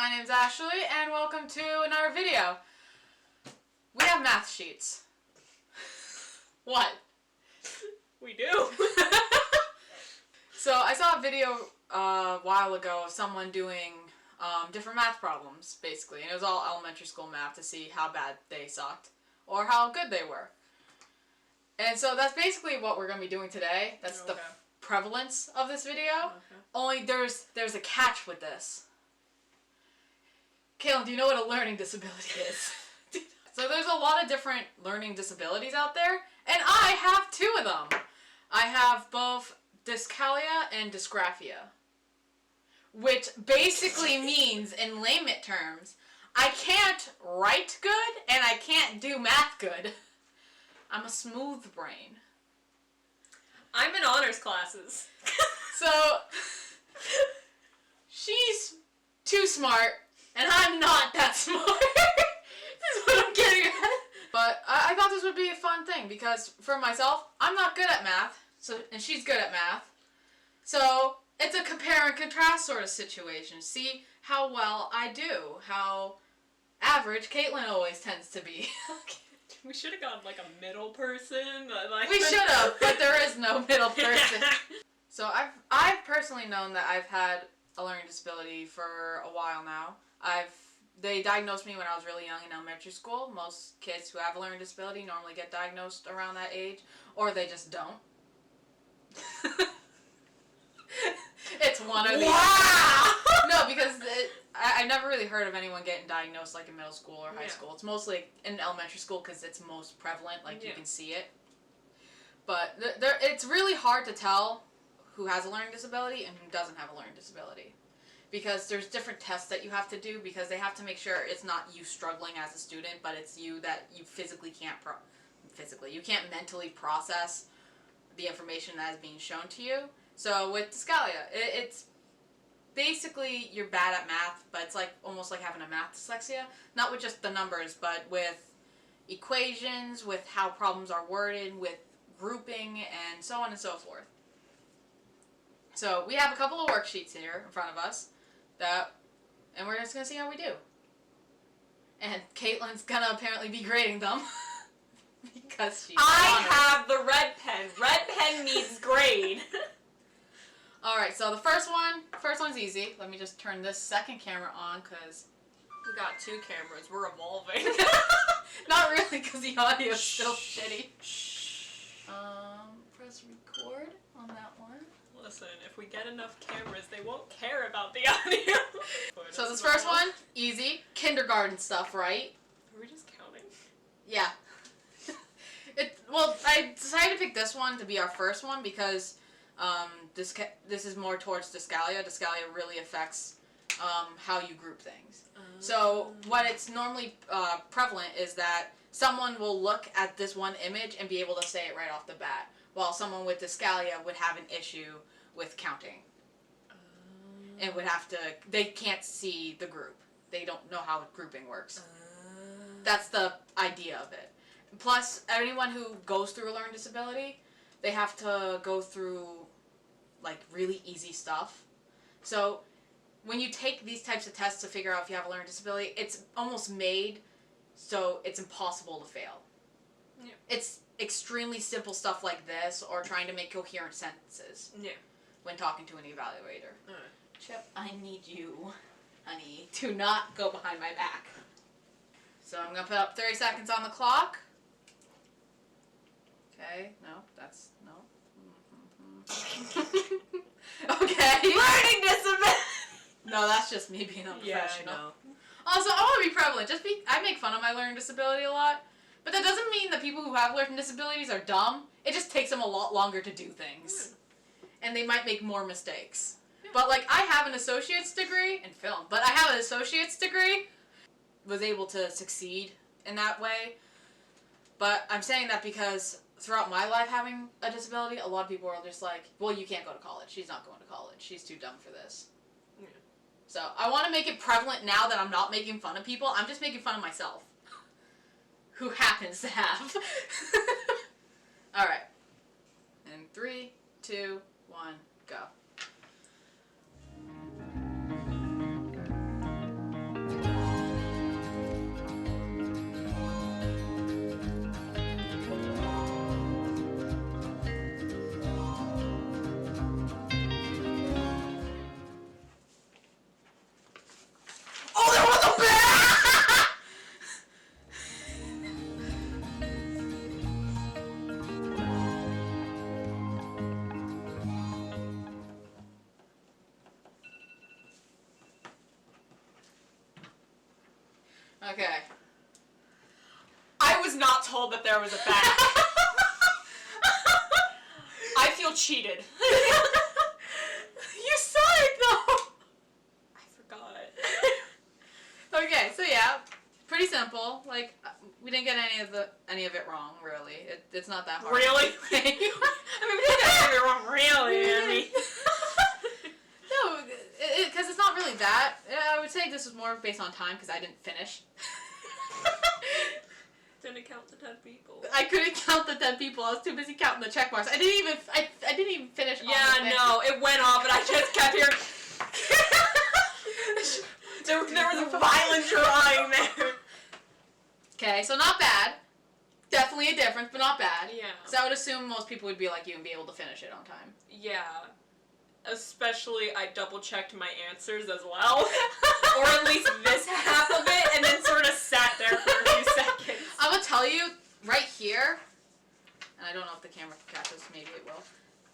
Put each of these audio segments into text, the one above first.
my name's Ashley and welcome to another video. We have math sheets. What? We do. So I saw a video a while ago of someone doing different math problems, basically. And it was all elementary school math to see how bad they sucked or how good they were. And so that's basically what we're going to be doing today. That's the prevalence of this video. Okay. Only there's a catch with this. Kaylin, do you know what a learning disability is? So there's a lot of different learning disabilities out there, and I have two of them. I have both dyscalculia and dysgraphia, which basically means, in layman terms, I can't write good and I can't do math good. I'm a smooth brain. I'm in honors classes. So, she's too smart, and I'm not that smart. This is what I'm getting at. But I thought this would be a fun thing, because for myself, I'm not good at math, and she's good at math. So, it's a compare and contrast sort of situation. See how well I do, how average Caitlin always tends to be. We should have gone like a middle person. We should have, but there is no middle person. So I've personally known that I've had a learning disability for a while now. They diagnosed me when I was really young in elementary school. Most kids who have a learning disability normally get diagnosed around that age, or they just don't. It's one or the other. No, because I never really heard of anyone getting diagnosed like in middle school or high school. It's mostly in elementary school because it's most prevalent, like you can see it. But it's really hard to tell who has a learning disability and who doesn't have a learning disability. Because there's different tests that you have to do, because they have to make sure it's not you struggling as a student, but it's you that you you can't mentally process the information that is being shown to you. So with dyscalculia, it's basically you're bad at math, but it's like almost like having a math dyslexia. Not with just the numbers, but with equations, with how problems are worded, with grouping, and so on and so forth. So we have a couple of worksheets here in front of us, and we're just going to see how we do. And Caitlin's going to apparently be grading them. Because she's have the red pen. Red pen needs grade. Alright, so the first one's easy. Let me just turn this second camera on, because We got two cameras. We're evolving. not really, because the audio's still shitty. Press record on that one. Listen, if we get enough cameras, they won't care about the audio. So this first one, easy. Kindergarten stuff, right? Are we just counting? Yeah. Well, I decided to pick this one to be our first one because this is more towards dyscalculia. Dyscalculia really affects how you group things. So what it's normally prevalent is that someone will look at this one image and be able to say it right off the bat, while someone with dyscalculia would have an issue with counting. And they can't see the group. They don't know how grouping works. That's the idea of it. Plus, anyone who goes through a learning disability, they have to go through like really easy stuff. So when you take these types of tests to figure out if you have a learning disability, it's almost made so it's impossible to fail. Yeah. It's extremely simple stuff like this, or trying to make coherent sentences. Yeah. When talking to an evaluator. Alright. Chip, I need you, honey, to not go behind my back. So I'm going to put up 30 seconds on the clock. Okay, no. Okay. Learning disability! No, that's just me being unprofessional. Yeah, I know. Also, I want to be prevalent. I make fun of my learning disability a lot, but that doesn't mean that people who have learning disabilities are dumb. It just takes them a lot longer to do things. And they might make more mistakes. But like, I have an associate's degree in film, but I have an associate's degree, was able to succeed in that way. But I'm saying that because throughout my life having a disability, a lot of people are just like, well, you can't go to college. She's not going to college. She's too dumb for this. Yeah. So I want to make it prevalent now that I'm not making fun of people. I'm just making fun of myself, who happens to have. All right. And 3, 2, 1, go. Okay. I was not told that there was a back. I feel cheated. You saw it though! I forgot. Okay, so yeah, pretty simple. Like, we didn't get any of it wrong, really. It's not that hard. Really? I mean, we didn't get anything wrong, really. I mean. No, because it's not really that. I would say this was more based on time because I didn't finish. Didn't count the 10 people. I couldn't count the 10 people. I was too busy counting the check marks. I didn't even finish. Yeah, no, it went off, and I just kept hearing. there was a violent drawing there. Okay, so not bad. Definitely a difference, but not bad. Yeah. So I would assume most people would be like you and be able to finish it on time. Yeah. Especially, I double-checked my answers as well. Or at least this half of it, and then sort of sat there for a few seconds. I'm gonna tell you, right here, and I don't know if the camera can catch this, maybe it will.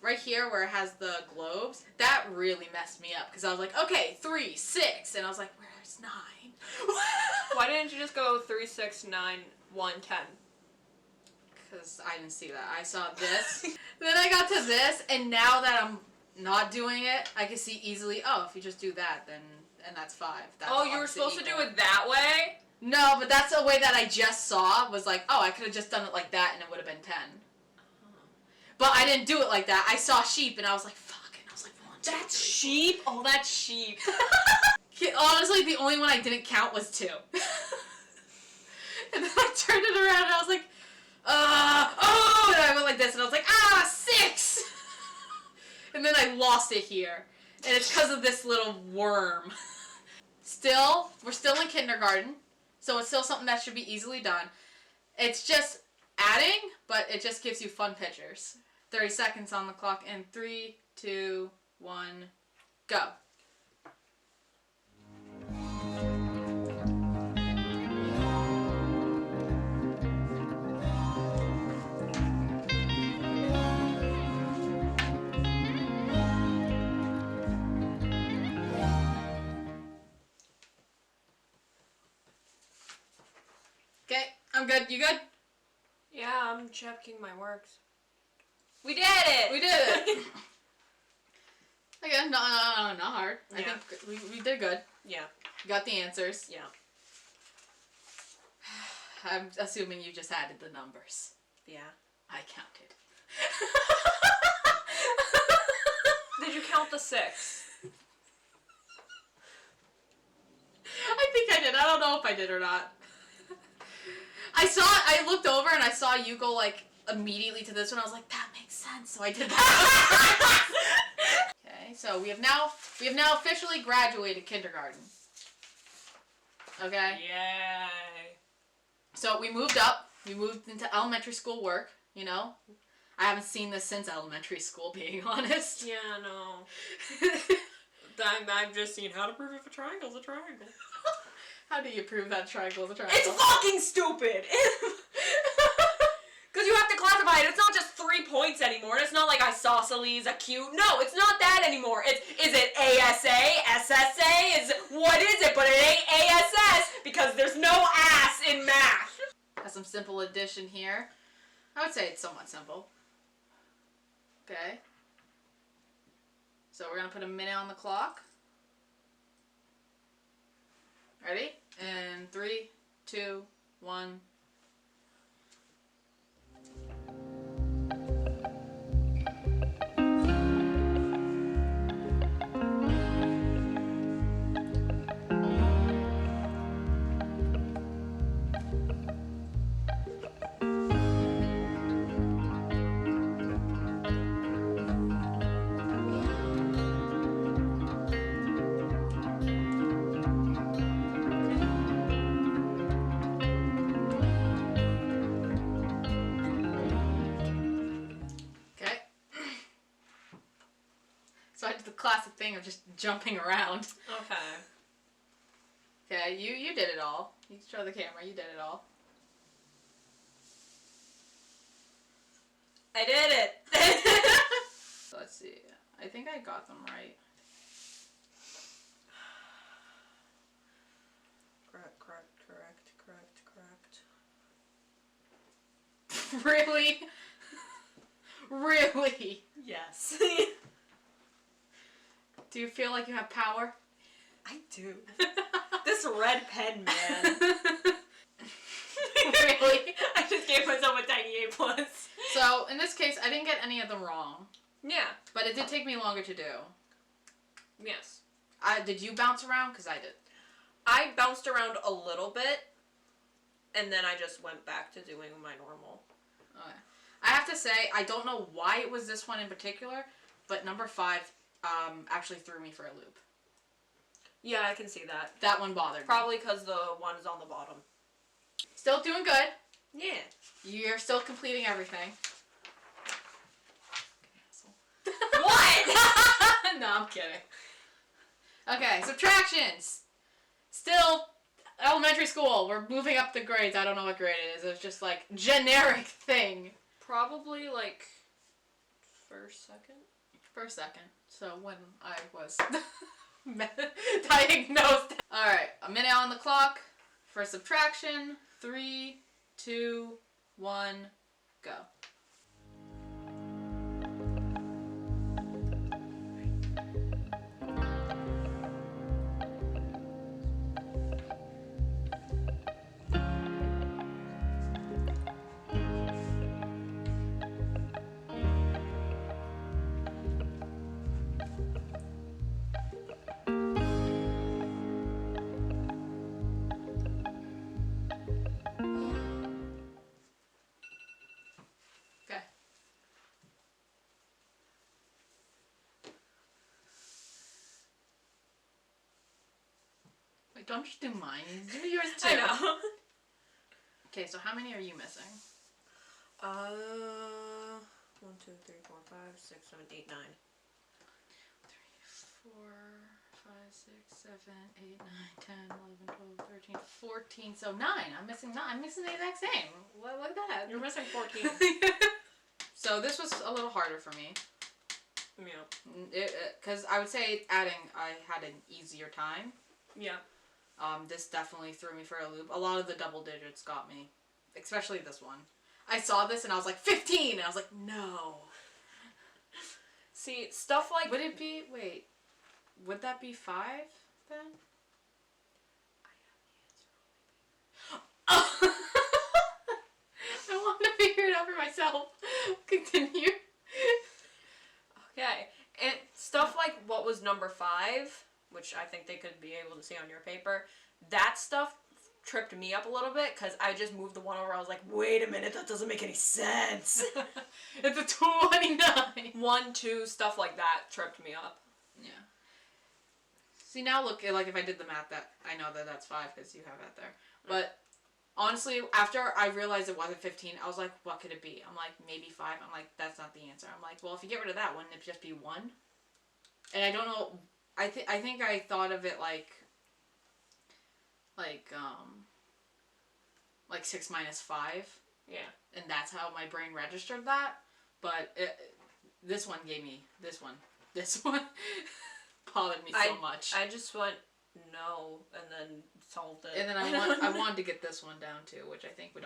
Right here where it has the globes, that really messed me up. Because I was like, okay, 3, 6, and I was like, where's 9? Why didn't you just go 3, 6, 9, 1, 10? Because I didn't see that. I saw this. Then I got to this, and now that I'm not doing it, I can see easily, oh, if you just do that, then, and that's 5. That's Oh, you were supposed to do it that way? No, but that's the way that I just saw, was like, oh, I could have just done it like that, and it would have been 10. But I didn't do it like that. I saw sheep, and I was like, fuck, and I was like, 1, 2, That's 3, sheep? Oh, that's sheep. Honestly, the only one I didn't count was 2. And then I turned it around, and I was like, oh, and I went like this, and I was like, 6! And then I lost it here. And it's because of this little worm. We're still in kindergarten, so it's still something that should be easily done. It's just adding, but it just gives you fun pictures. 30 seconds on the clock, and 3, 2, 1, go. Okay, I'm good. You good? Yeah, I'm checking my works. We did it! We did it! Again, not hard. I Yeah. think we did good. Yeah. Got the answers. Yeah. I'm assuming you just added the numbers. Yeah. I counted. Did you count the 6? I think I did. I don't know if I did or not. I looked over and I saw you go like immediately to this one. I was like, that makes sense. So I did that. Okay, so we have now officially graduated kindergarten. Okay? Yay. So we moved up. We moved into elementary school work, you know? I haven't seen this since elementary school, being honest. Yeah, no. I've just seen how to prove if a triangle's a triangle. How do you prove that triangle is a triangle? It's fucking stupid! Because you have to classify it. It's not just 3 points anymore. It's not like isosceles, acute. No, it's not that anymore. Is it ASA, SSA? What is it? But it ain't ASS because there's no ass in math. Got some simple addition here. I would say it's somewhat simple. Okay. So we're going to put a minute on the clock. Ready? And 3, 2, 1. So I did the classic thing of just jumping around. Okay. Okay, you did it all. You can show the camera, you did it all. I did it! So let's see. I think I got them right. Correct. Really? Really? Yes. Do you feel like you have power? I do. This red pen, man. Really? I just gave myself a tiny A+. So, in this case, I didn't get any of them wrong. Yeah. But it did take me longer to do. Yes. Did you bounce around? Because I did. I bounced around a little bit, and then I just went back to doing my normal. Okay. I have to say, I don't know why it was this one in particular, but number 5 actually threw me for a loop. Yeah, I can see that. That one bothered me. Probably because the one is on the bottom. Still doing good. Yeah. You're still completing everything. What? No, I'm kidding. Okay, subtractions. Still elementary school. We're moving up the grades. I don't know what grade it is. It's just like generic thing. Probably like first, second. First, second. So when I was diagnosed. All right, a minute on the clock for subtraction. 3, 2, 1, go. Okay. Wait, don't just do mine. Do yours too. I know. Okay, so how many are you missing? 1, 2, 3, 4, 5, 6, 7, 8, 9. 3, 4, 5, 6, 7, 8, 9, 10, 11, 12, 13, 14. So 9. I'm missing 9. I'm missing the exact same. Look at that. You're missing 14. So this was a little harder for me. Yeah. Because I would say adding, I had an easier time. Yeah. This definitely threw me for a loop. A lot of the double digits got me. Especially this one. I saw this and I was like, 15! And I was like, no. See, stuff like... Would it be, wait, would that be 5 then? I have the answer on my paper. Oh! I want to figure it out for myself. Continue. Okay. And stuff like what was number 5, which I think they could be able to see on your paper, that stuff tripped me up a little bit because I just moved the one over. I was like, wait a minute, that doesn't make any sense. It's a 29. 1, 2, stuff like that tripped me up. Yeah. See, now look, like if I did the math, that I know that that's 5 because you have that there. But honestly, after I realized it wasn't 15, I was like, what could it be? I'm like, maybe 5. I'm like, that's not the answer. I'm like, well, if you get rid of that, wouldn't it just be 1? And I don't know. I think I thought of it like 6 minus 5. Yeah. And that's how my brain registered that. But this one gave me this one bothered me so much. I just went no and then solved it. And then I wanted to get this one down too, which I think would